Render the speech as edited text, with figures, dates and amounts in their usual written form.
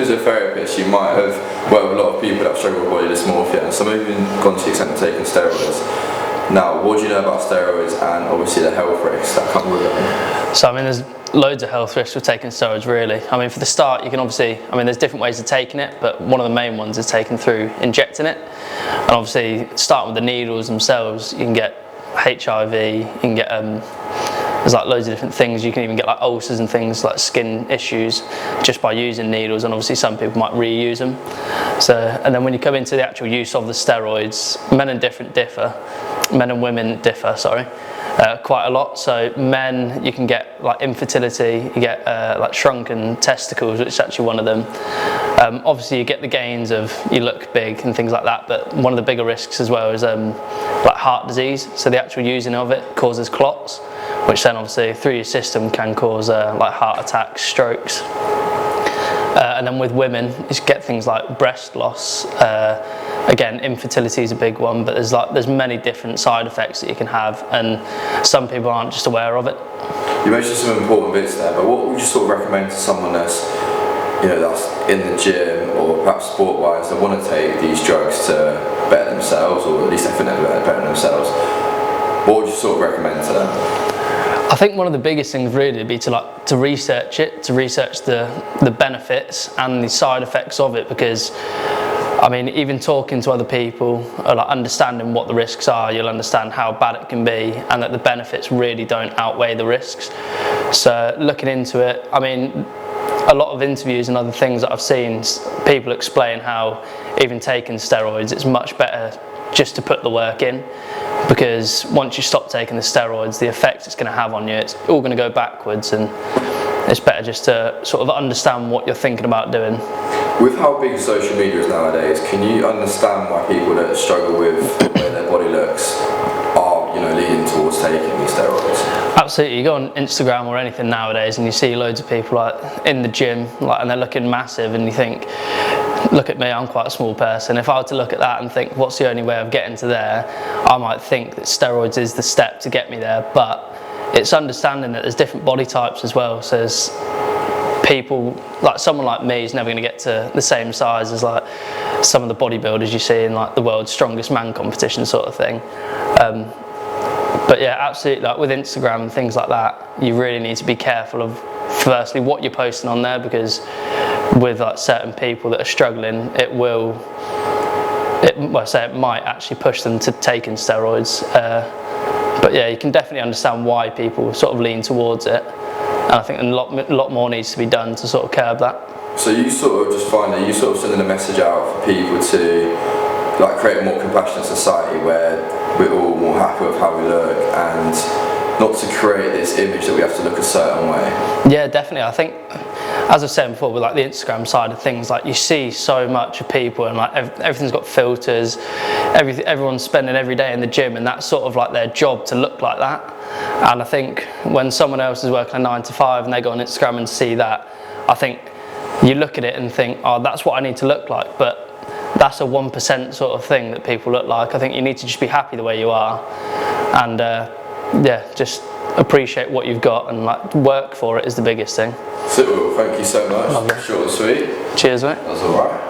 physiotherapist, you might have worked with a lot of people that struggle with body dysmorphia, and some have even gone to the extent of taking steroids. Now, what do you know about steroids and obviously the health risks that come with them? So I mean, there's loads of health risks with taking steroids, really. I mean, for the start, you can obviously, there's different ways of taking it, but one of the main ones is taken through injecting it. And obviously, starting with the needles themselves, you can get HIV, you can get there's like loads of different things. You can even get like ulcers and things like skin issues just by using needles, and obviously some people might reuse them. So, and then when you come into the actual use of the steroids, men and women differ, sorry, quite a lot. So men, you can get like infertility, you get like shrunken testicles, which is actually one of them. Obviously you get the gains of you look big and things like that, but one of the bigger risks as well is like heart disease. So the actual using of it causes clots, which then obviously through your system can cause like heart attacks, strokes. And then with women, you get things like breast loss. Again, infertility is a big one, but there's many different side effects that you can have, and some people aren't just aware of it. You mentioned some important bits there, but what would you sort of recommend to someone that's in the gym or perhaps sport-wise that want to take these drugs to better themselves, or at least they think they're better themselves? What would you sort of recommend to them? I think one of the biggest things really would be to research it, to research the benefits and the side effects of it, because I mean, even talking to other people, or like understanding what the risks are, you'll understand how bad it can be, and that the benefits really don't outweigh the risks. So looking into it, I mean, a lot of interviews and other things that I've seen, people explain how even taking steroids, it's much better just to put the work in, because once you stop taking the steroids, the effect it's going to have on you, it's all going to go backwards, and it's better just to sort of understand what you're thinking about doing. With how big social media is nowadays, can you understand why people that struggle with the way their body looks are, leaning towards taking these steroids? Absolutely. You go on Instagram or anything nowadays and you see loads of people like in the gym, and they're looking massive, and you think, look at me, I'm quite a small person. If I were to look at that and think, what's the only way of getting to there, I might think that steroids is the step to get me there. But it's understanding that there's different body types as well. So there's people, like someone like me is never going to get to the same size as like some of the bodybuilders you see in like the world's strongest man competition sort of thing. But yeah, absolutely, like with Instagram and things like that, you really need to be careful of firstly what you're posting on there, because with like certain people that are struggling, it might actually push them to taking steroids. But yeah, you can definitely understand why people sort of lean towards it, and I think a lot more needs to be done to sort of curb that. So you sort of just find that you sort of sending a message out for people to like create a more compassionate society where we're all more happy with how we look, and not to create this image that we have to look a certain way. Yeah, definitely. I think, as I said before, with like the Instagram side of things, like you see so much of people, and like everything's got filters, everyone's spending every day in the gym, and that's sort of like their job to look like that. And I think when someone else is working a 9 to 5 and they go on Instagram and see that, I think you look at it and think, oh, that's what I need to look like. But that's a 1% sort of thing that people look like. I think you need to just be happy the way you are, and yeah, just appreciate what you've got and like work for it is the biggest thing. So, thank you so much. Lovely. Short and sweet. Cheers, mate. That's alright.